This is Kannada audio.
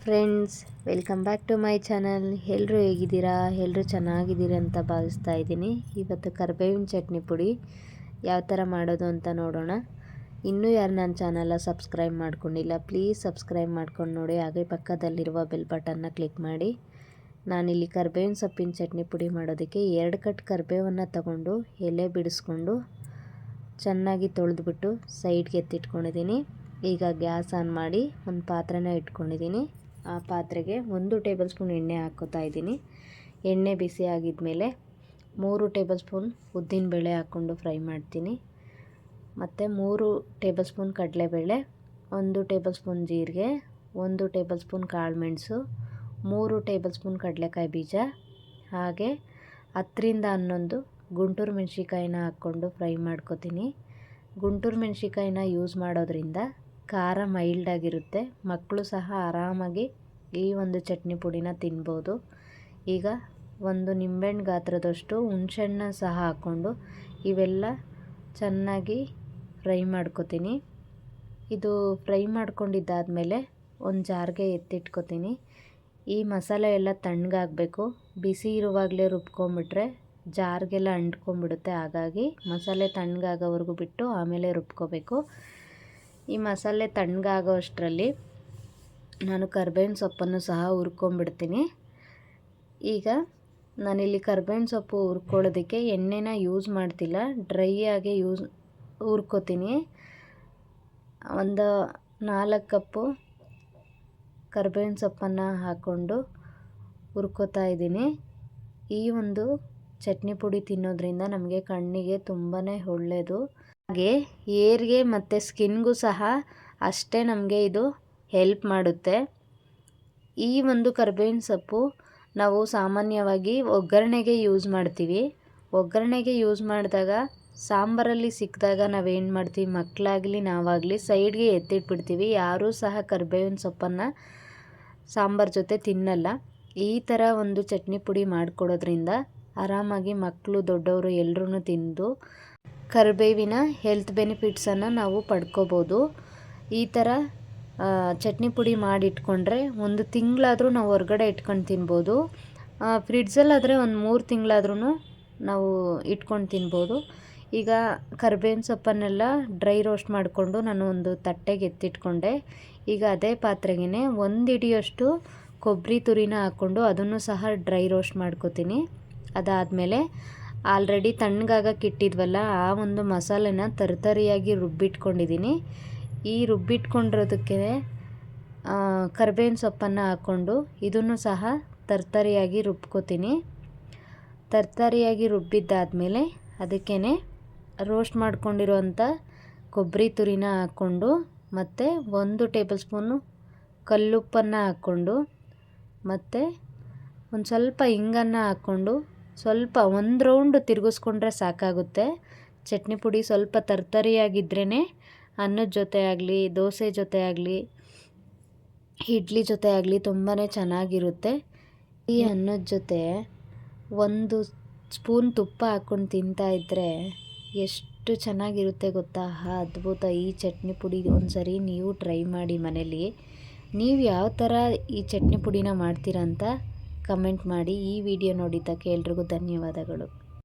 Friends, welcome back to my channel. ಎಲ್ಲರೂ ಹೇಗಿದ್ದೀರಾ? ಎಲ್ಲರೂ ಚೆನ್ನಾಗಿದ್ದೀರಾ ಅಂತ ಭಾವಿಸ್ತಾ ಇದ್ದೀನಿ. ಇವತ್ತು ಕರಿಬೇವಿನ ಚಟ್ನಿ ಪುಡಿ ಯಾವ ಥರ ಮಾಡೋದು ಅಂತ ನೋಡೋಣ. ಇನ್ನೂ ಯಾರು ನನ್ನ ಚಾನಲ್ನ ಸಬ್ಸ್ಕ್ರೈಬ್ ಮಾಡ್ಕೊಂಡಿಲ್ಲ, ಪ್ಲೀಸ್ ಸಬ್ಸ್ಕ್ರೈಬ್ ಮಾಡ್ಕೊಂಡು ನೋಡಿ. ಹಾಗೆ ಪಕ್ಕದಲ್ಲಿರುವ ಬೆಲ್ ಬಟನ್ನ ಕ್ಲಿಕ್ ಮಾಡಿ. ನಾನಿಲ್ಲಿ ಕರಿಬೇವಿನ ಸೊಪ್ಪಿನ ಚಟ್ನಿ ಪುಡಿ ಮಾಡೋದಕ್ಕೆ 2 ಕಟ್ ಕರಿಬೇವನ್ನು ತಗೊಂಡು ಎಲೆ ಬಿಡಿಸ್ಕೊಂಡು ಚೆನ್ನಾಗಿ ತೊಳೆದ್ಬಿಟ್ಟು ಸೈಡ್ಗೆ ಎತ್ತಿಟ್ಕೊಂಡಿದ್ದೀನಿ. ಈಗ ಗ್ಯಾಸ್ ಆನ್ ಮಾಡಿ ಒಂದು ಪಾತ್ರೆನ ಇಟ್ಕೊಂಡಿದ್ದೀನಿ. ಆ ಪಾತ್ರೆಗೆ 1 ಟೇಬಲ್ ಸ್ಪೂನ್ ಎಣ್ಣೆ ಹಾಕ್ಕೋತಾ ಇದ್ದೀನಿ. ಎಣ್ಣೆ ಬಿಸಿ ಆಗಿದ್ಮೇಲೆ 3 ಟೇಬಲ್ ಸ್ಪೂನ್ ಉದ್ದಿನಬೇಳೆ ಹಾಕ್ಕೊಂಡು ಫ್ರೈ ಮಾಡ್ತೀನಿ. ಮತ್ತು 3 ಟೇಬಲ್ ಸ್ಪೂನ್ ಕಡಲೆಬೇಳೆ, 1 ಟೇಬಲ್ ಸ್ಪೂನ್ ಜೀರಿಗೆ, 1 ಟೇಬಲ್ ಸ್ಪೂನ್ ಕಾಳುಮೆಣಸು, 3 ಟೇಬಲ್ ಸ್ಪೂನ್ ಕಡಲೆಕಾಯಿ ಬೀಜ, ಹಾಗೆ 10ರಿಂದ 11 ಗುಂಟೂರು ಮೆಣಸಿಕಾಯಿನ ಹಾಕ್ಕೊಂಡು ಫ್ರೈ ಮಾಡ್ಕೊತೀನಿ. ಗುಂಟೂರು ಮೆಣಸಿಕಾಯಿನ ಯೂಸ್ ಮಾಡೋದ್ರಿಂದ ಖಾರ ಮೈಲ್ಡಾಗಿರುತ್ತೆ. ಮಕ್ಕಳು ಸಹ ಆರಾಮಾಗಿ ಈ ಒಂದು ಚಟ್ನಿ ಪುಡಿನ ತಿನ್ಬೋದು. ಈಗ 1 ನಿಂಬೆಹಣ್ಣು ಗಾತ್ರದಷ್ಟು ಹುಣಸೆಹಣ್ಣು ಸಹ ಹಾಕ್ಕೊಂಡು ಇವೆಲ್ಲ ಚೆನ್ನಾಗಿ ಫ್ರೈ ಮಾಡ್ಕೊತೀನಿ. ಇದು ಫ್ರೈ ಮಾಡ್ಕೊಂಡಿದ್ದಾದಮೇಲೆ ಒಂದು ಜಾರ್ಗೆ ಎತ್ತಿಟ್ಕೊತೀನಿ. ಈ ಮಸಾಲೆ ಎಲ್ಲ ತಣ್ಣಗಾಗಬೇಕು. ಬಿಸಿ ಇರುವಾಗಲೇ ರುಬ್ಕೊಂಬಿಟ್ರೆ ಜಾರ್ಗೆಲ್ಲ ಅಂಟ್ಕೊಂಡ್ಬಿಡುತ್ತೆ. ಹಾಗಾಗಿ ಮಸಾಲೆ ತಣ್ಣಗಾಗೋವರೆಗೂ ಬಿಟ್ಟು ಆಮೇಲೆ ರುಬ್ಕೋಬೇಕು. ಈ ಮಸಾಲೆ ತಣ್ಣಗಾಗೋ ಅಷ್ಟರಲ್ಲಿ ನಾನು ಕರಿಬೇವಿನ ಸೊಪ್ಪನ್ನು ಸಹ ಹುರ್ಕೊಂಬಿಡ್ತೀನಿ. ಈಗ ನಾನಿಲ್ಲಿ ಕರಿಬೇವಿನ ಸೊಪ್ಪು ಹುರ್ಕೊಳ್ಳೋದಕ್ಕೆ ಎಣ್ಣೆನ ಯೂಸ್ ಮಾಡ್ತಿಲ್ಲ, ಡ್ರೈ ಆಗಿ ಹುರ್ಕೋತೀನಿ. ಒಂದು 4 ಕಪ್ಪು ಕರಿಬೇವಿನ ಸೊಪ್ಪನ್ನು ಹಾಕ್ಕೊಂಡು ಹುರ್ಕೋತಾ ಇದ್ದೀನಿ. ಈ ಒಂದು ಚಟ್ನಿ ಪುಡಿ ತಿನ್ನೋದ್ರಿಂದ ನಮಗೆ ಕಣ್ಣಿಗೆ ತುಂಬಾ ಒಳ್ಳೆಯದು. ಹಾಗೆ ಹೇರ್ಗೆ ಮತ್ತು ಸ್ಕಿನ್ಗೂ ಸಹ ಅಷ್ಟೇ ನಮಗೆ ಇದು ಹೆಲ್ಪ್ ಮಾಡುತ್ತೆ. ಈ ಒಂದು ಕರಿಬೇವಿನ ಸೊಪ್ಪು ನಾವು ಸಾಮಾನ್ಯವಾಗಿ ಒಗ್ಗರಣೆಗೆ ಯೂಸ್ ಮಾಡ್ತೀವಿ. ಒಗ್ಗರಣೆಗೆ ಯೂಸ್ ಮಾಡಿದಾಗ ಸಾಂಬಾರಲ್ಲಿ ಸಿಕ್ಕಿದಾಗ ನಾವೇನು ಮಾಡ್ತೀವಿ, ಮಕ್ಕಳಾಗಲಿ ನಾವಾಗಲಿ ಸೈಡ್ಗೆ ಎತ್ತಿಟ್ಬಿಡ್ತೀವಿ. ಯಾರೂ ಸಹ ಕರಿಬೇವಿನ ಸೊಪ್ಪನ್ನು ಸಾಂಬಾರು ಜೊತೆ ತಿನ್ನಲ್ಲ. ಈ ಥರ ಒಂದು ಚಟ್ನಿ ಪುಡಿ ಮಾಡಿಕೊಡೋದ್ರಿಂದ ಆರಾಮಾಗಿ ಮಕ್ಕಳು ದೊಡ್ಡವರು ಎಲ್ಲರೂ ತಿಂದು ಕರಿಬೇವಿನ ಹೆಲ್ತ್ ಬೆನಿಫಿಟ್ಸನ್ನು ನಾವು ಪಡ್ಕೋಬೋದು. ಈ ಥರ ಚಟ್ನಿ ಪುಡಿ ಮಾಡಿಟ್ಕೊಂಡ್ರೆ 1 ತಿಂಗಳಾದರೂ ನಾವು ಹೊರಗಡೆ ಇಟ್ಕೊಂಡು ತಿನ್ಬೋದು. ಫ್ರಿಡ್ಜಲ್ಲಾದರೆ ಒಂದು 3 ತಿಂಗಳಾದ್ರೂ ನಾವು ಇಟ್ಕೊಂಡು ತಿನ್ಬೋದು. ಈಗ ಕರಿಬೇವಿನ ಸೊಪ್ಪನ್ನೆಲ್ಲ ಡ್ರೈ ರೋಸ್ಟ್ ಮಾಡಿಕೊಂಡು ನಾನು ಒಂದು ತಟ್ಟೆಗೆ ಎತ್ತಿಟ್ಕೊಂಡೆ. ಈಗ ಅದೇ ಪಾತ್ರೆಗೆ 1 ಹಿಡಿಯಷ್ಟು ಕೊಬ್ಬರಿ ತುರಿನ ಹಾಕ್ಕೊಂಡು ಅದನ್ನು ಸಹ ಡ್ರೈ ರೋಸ್ಟ್ ಮಾಡ್ಕೋತೀನಿ. ಅದಾದಮೇಲೆ ಆಲ್ರೆಡಿ ತಣ್ಣಗಾಗಕ್ಕೆ ಇಟ್ಟಿದ್ವಲ್ಲ ಆ ಒಂದು ಮಸಾಲೆನ ತರಿಯಾಗಿ ರುಬ್ಬಿಟ್ಕೊಂಡಿದ್ದೀನಿ. ಈ ರುಬ್ಬಿಟ್ಕೊಂಡಿರೋದಕ್ಕೆ ಕರಿಬೇವಿನ ಸೊಪ್ಪನ್ನು ಹಾಕ್ಕೊಂಡು ಇದನ್ನು ಸಹ ತರಿಯಾಗಿ ರುಬ್ಕೋತೀನಿ. ತರಿಯಾಗಿ ರುಬ್ಬಿದ್ದಾದಮೇಲೆ ಅದಕ್ಕೇ ರೋಸ್ಟ್ ಮಾಡ್ಕೊಂಡಿರೋಂಥ ಕೊಬ್ಬರಿ ತುರಿನ ಹಾಕ್ಕೊಂಡು ಮತ್ತು 1 ಟೇಬಲ್ ಸ್ಪೂನು ಕಲ್ಲುಪ್ಪನ್ನು ಹಾಕ್ಕೊಂಡು ಮತ್ತು ಒಂದು ಸ್ವಲ್ಪ ಹಿಂಗನ್ನು ಹಾಕ್ಕೊಂಡು ಸ್ವಲ್ಪ 1 ರೌಂಡ್ ತಿರುಗಿಸ್ಕೊಂಡ್ರೆ ಸಾಕಾಗುತ್ತೆ. ಚಟ್ನಿ ಪುಡಿ ಸ್ವಲ್ಪ ತರಿಯಾಗಿದ್ರೇ ಅನ್ನದ ಜೊತೆ ಆಗಲಿ, ದೋಸೆ ಜೊತೆ ಆಗಲಿ, ಇಡ್ಲಿ ಜೊತೆ ಆಗಲಿ ತುಂಬಾ ಚೆನ್ನಾಗಿರುತ್ತೆ. ಈ ಅನ್ನದ ಜೊತೆ 1 ಸ್ಪೂನ್ ತುಪ್ಪ ಹಾಕ್ಕೊಂಡು ತಿಂತಾಯಿದ್ರೆ ಎಷ್ಟು ಚೆನ್ನಾಗಿರುತ್ತೆ ಗೊತ್ತಾ? ಅದ್ಭುತ. ಈ ಚಟ್ನಿ ಪುಡಿ ಒಂದ್ಸರಿ ನೀವು ಟ್ರೈ ಮಾಡಿ ಮನೇಲಿ. ನೀವು ಯಾವ ಥರ ಈ ಚಟ್ನಿ ಪುಡಿನ ಮಾಡ್ತೀರಾ ಅಂತ ಕಮೆಂಟ್ ಮಾಡಿ. ಈ ವಿಡಿಯೋ ನೋಡಿದ್ದಕ್ಕೆ ಎಲ್ರಿಗೂ ಧನ್ಯವಾದಗಳು.